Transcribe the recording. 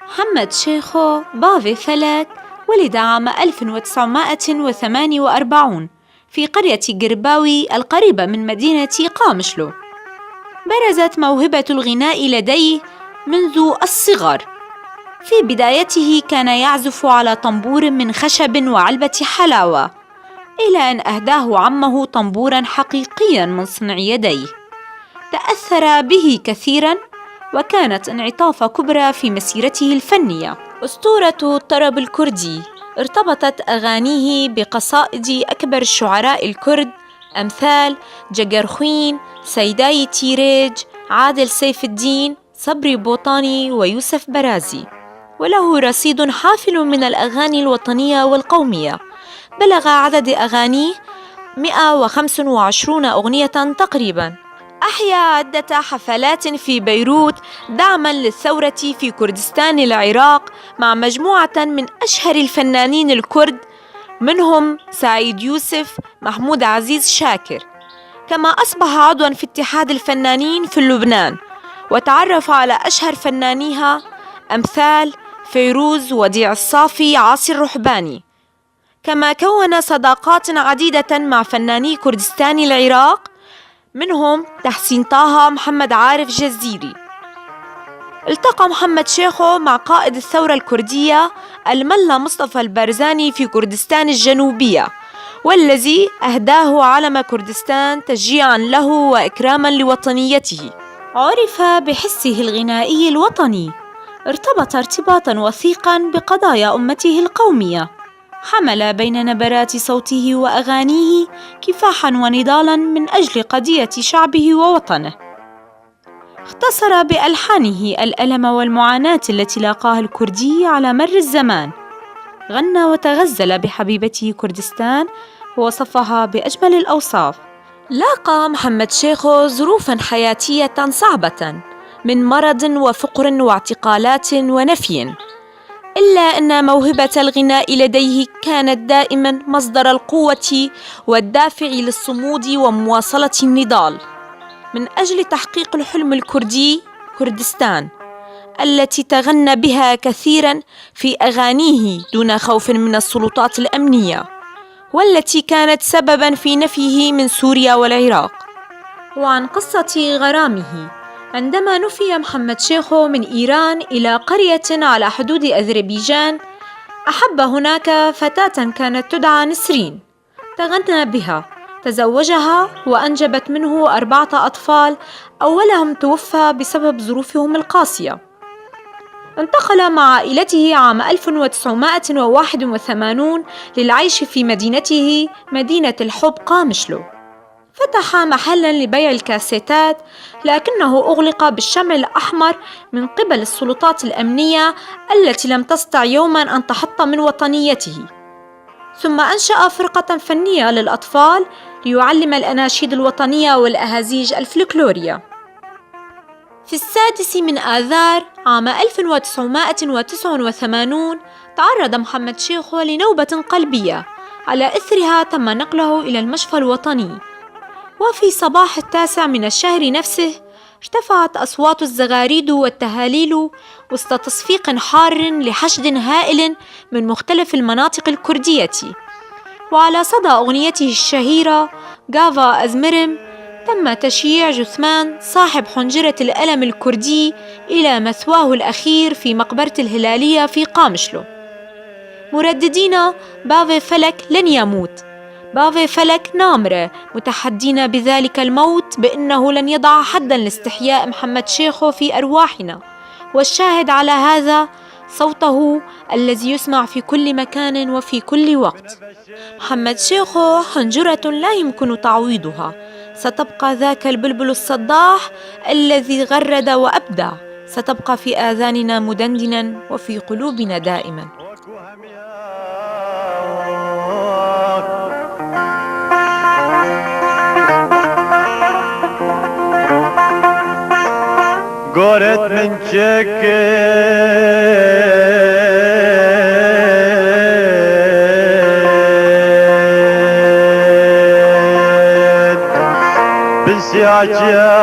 محمد شيخو بافي فلك ولد عام 1948 في قرية قرباوي القريبة من مدينة قامشلو. برزت موهبة الغناء لديه منذ الصغر. في بدايته كان يعزف على طنبور من خشب وعلبة حلاوة، إلى أن أهداه عمه طنبوراً حقيقياً من صنع يديه. تأثر به كثيراً، وكانت انعطافة كبرى في مسيرته الفنية. أسطورة الطرب الكردي ارتبطت أغانيه بقصائد أكبر الشعراء الكرد أمثال جقرخوين، سيداي تيريج، عادل سيف الدين، صبري بوطاني، ويوسف برازي. وله رصيد حافل من الأغاني الوطنية والقومية، بلغ عدد أغانيه 125 أغنية تقريباً. أحيا عدة حفلات في بيروت دعماً للثورة في كردستان العراق مع مجموعة من أشهر الفنانين الكرد، منهم سعيد يوسف، محمود عزيز شاكر. كما أصبح عضواً في اتحاد الفنانين في لبنان، وتعرف على أشهر فنانيها أمثال فيروز، وديع الصافي، عاصي الرحباني. كما كون صداقات عديدة مع فناني كردستان العراق، منهم تحسين طه، محمد عارف جزيري. التقى محمد شيخو مع قائد الثورة الكردية الملا مصطفى البارزاني في كردستان الجنوبية، والذي أهداه علم كردستان تشجيعاً له وإكراماً لوطنيته. عرف بحسه الغنائي الوطني، ارتبط ارتباطاً وثيقاً بقضايا أمته القومية، حمل بين نبرات صوته وأغانيه كفاحاً ونضالاً من أجل قضية شعبه ووطنه. اختصر بألحانه الألم والمعاناة التي لاقاها الكردي على مر الزمان. غنى وتغزل بحبيبته كردستان، ووصفها بأجمل الأوصاف. لاقى محمد شيخو ظروفاً حياتية صعبة، من مرض وفقر واعتقالات ونفي، إلا أن موهبة الغناء لديه كانت دائماً مصدر القوة والدافع للصمود ومواصلة النضال من أجل تحقيق الحلم الكردي كردستان، التي تغنى بها كثيراً في أغانيه دون خوف من السلطات الأمنية، والتي كانت سبباً في نفيه من سوريا والعراق. وعن قصة غرامه: عندما نفي محمد شيخو من إيران إلى قرية على حدود أذربيجان، أحب هناك فتاة كانت تدعى نسرين، تغنى بها، تزوجها، وأنجبت منه 4 أطفال، أولهم توفى بسبب ظروفهم القاسية. انتقل مع عائلته عام 1981 للعيش في مدينته، مدينة الحب قامشلو. فتح محلاً لبيع الكاسيتات، لكنه أغلق بالشمع الأحمر من قبل السلطات الأمنية التي لم تستطع يوماً أن تحط من وطنيته. ثم أنشأ فرقة فنية للأطفال ليعلم الأناشيد الوطنية والأهازيج الفلكلورية. في 6 من آذار عام 1989 تعرض محمد شيخو لنوبة قلبية، على إثرها تم نقله إلى المشفى الوطني. وفي صباح 9 من الشهر نفسه ارتفعت أصوات الزغاريد والتهاليل وسط تصفيق حار لحشد هائل من مختلف المناطق الكردية. وعلى صدى أغنيته الشهيرة غافا أزمرم تم تشييع جثمان صاحب حنجرة الألم الكردي إلى مثواه الأخير في مقبرة الهلالية في قامشلو، مرددين بافي فلك لن يموت، بافي فلك نامرة، متحدين بذلك الموت بأنه لن يضع حداً لاستحياء محمد شيخو في أرواحنا. والشاهد على هذا صوته الذي يسمع في كل مكان وفي كل وقت. محمد شيخو حنجرة لا يمكن تعويضها، ستبقى ذاك البلبل الصداح الذي غرد وأبدع، ستبقى في آذاننا مدندنا وفي قلوبنا دائما. قرت من شكل بسياجة